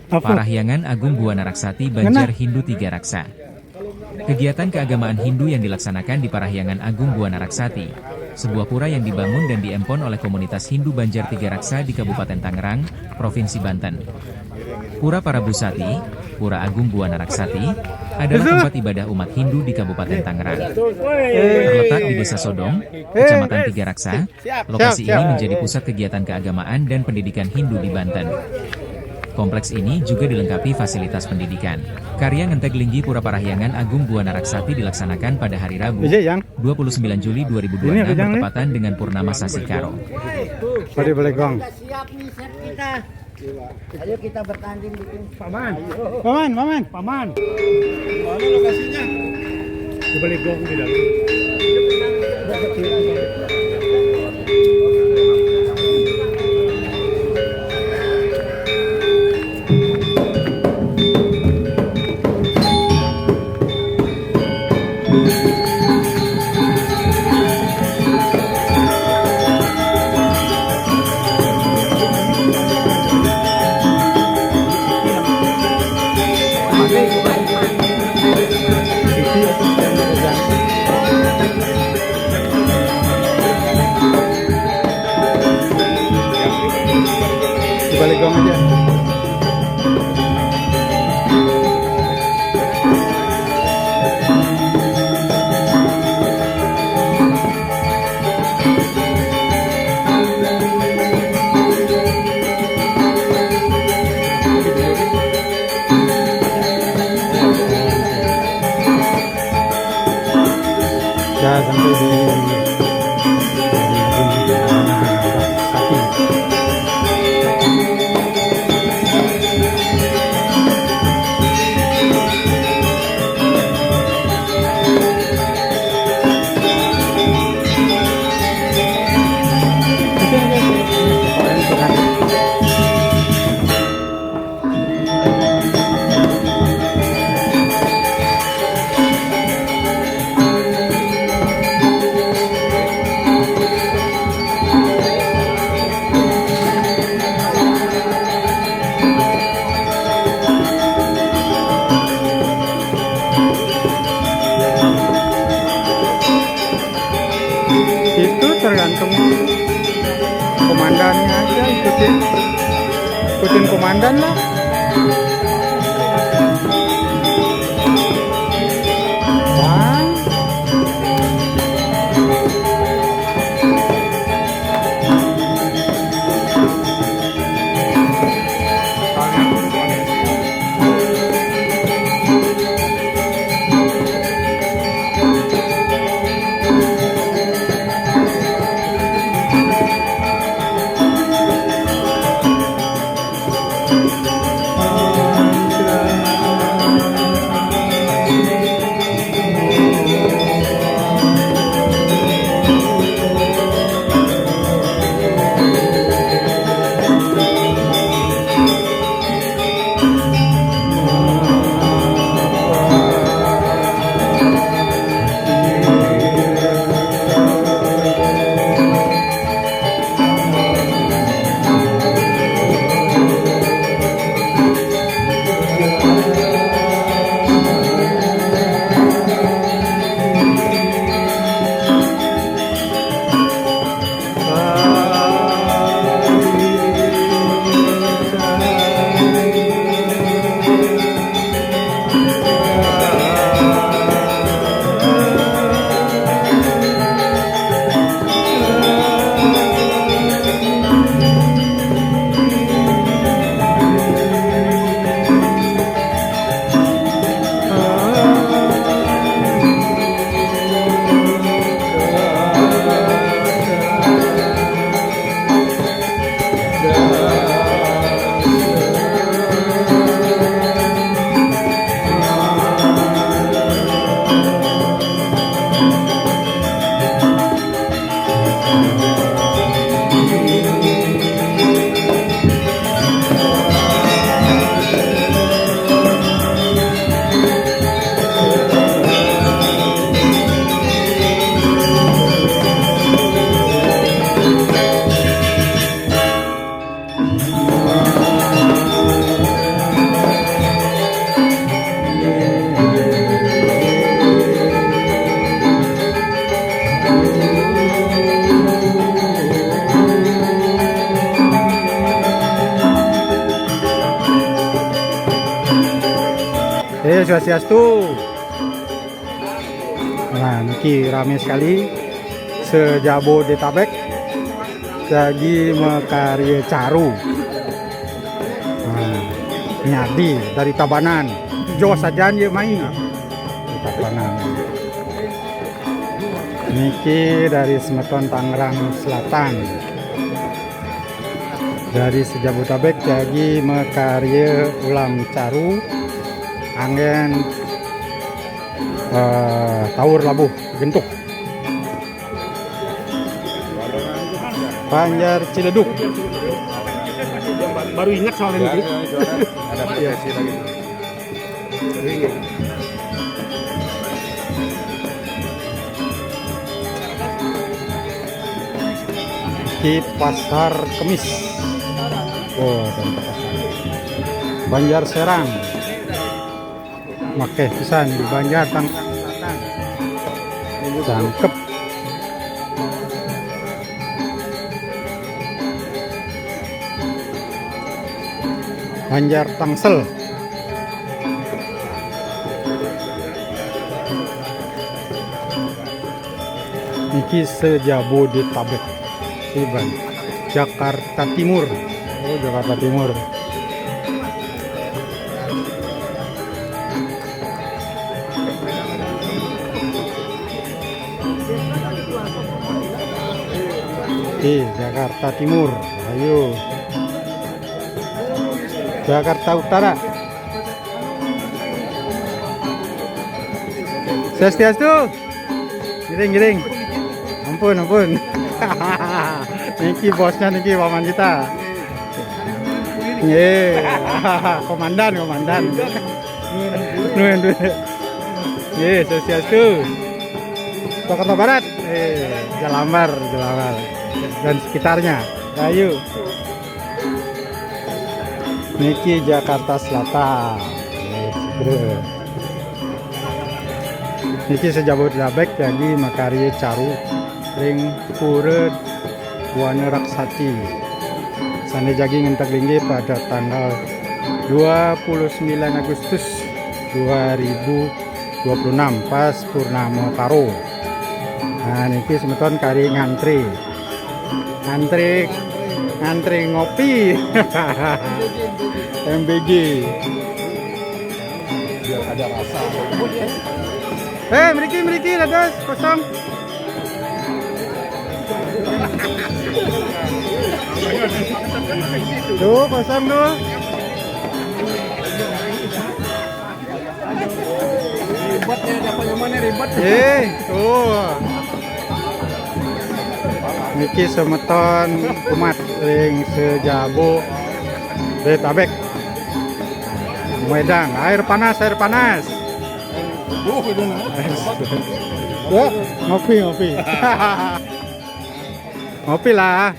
Parahyangan Agung Buwana Raksati Banjar Hindu Tiga Raksa. Kegiatan keagamaan Hindu yang dilaksanakan di Parahyangan Agung Buwana Raksati, sebuah pura yang dibangun dan diempon oleh komunitas Hindu Banjar Tiga Raksa di Kabupaten Tangerang, Provinsi Banten. Pura Parabusati, Pura Agung Buwana Raksati, adalah tempat ibadah umat Hindu di Kabupaten Tangerang. Terletak di Desa Sodong, Kecamatan Tiga Raksa, lokasi ini menjadi pusat kegiatan keagamaan dan pendidikan Hindu di Banten. Kompleks ini juga dilengkapi fasilitas pendidikan. Karya Ngenteg Linggi Pura Parahyangan Agung Buwana Raksati dilaksanakan pada hari Rabu, 29 Juli 2026 bertepatan dengan Purnama Sasi Karo. Siap nih set kita. Ayo kita bertanding bikin Paman. paman. Mana lokasinya? Di balik gong di dalam. Balik gong aja. Ya sampai di itu tergantung komandannya aja, ikutin komandan lah. Swastiastu. Nah, niki rame sekali sejabodetabek jadi mekarya caru. Nah, nyadi dari Tabanan. Jo saja dia main. Di Tabanan. Niki dari Semeton Tangerang Selatan. Dari sejabodetabek jadi mekarya ulam caru. Angin Tawur Labuh Gentuk. Banjar Ciledug. Baru ingat soalnya ini. Ada variasi lagi. Di Pasar Kemis. Oh, dan pasar. Banjar Serang. Makeh pisan di Banjar Tangerang Selatan. Cangkep. Banjar Tangsel. Niki sejabodetabek. Iban. Jakarta Timur. Oh, Jakarta Timur. Jakarta Timur. Ayo. Jakarta Utara. Swastiastu. Giring. Ampun. Niki bosnya niki paman kita. Komandan. Nuhun. Swastiastu. Jakarta Barat. Jelambar dan sekitarnya. Ayo. Niki Jakarta Selatan. Niki sejabodetabek jadi makarya caru ring pura Buana Raksati. Sane jagi ngentak linggi pada tanggal 29 Agustus 2026 pas Purnama Karo. Nah, niki semeton kari ngantri ngopi. MBG Biar ada rasa. Mriki dados kosong. Tuh kosong tuh. Ribetnya dapat yang mana ribet. Tuh. Niki semeton umat ring sejabodetabek. Wedang, air panas. Ngopi. Ngopi lah.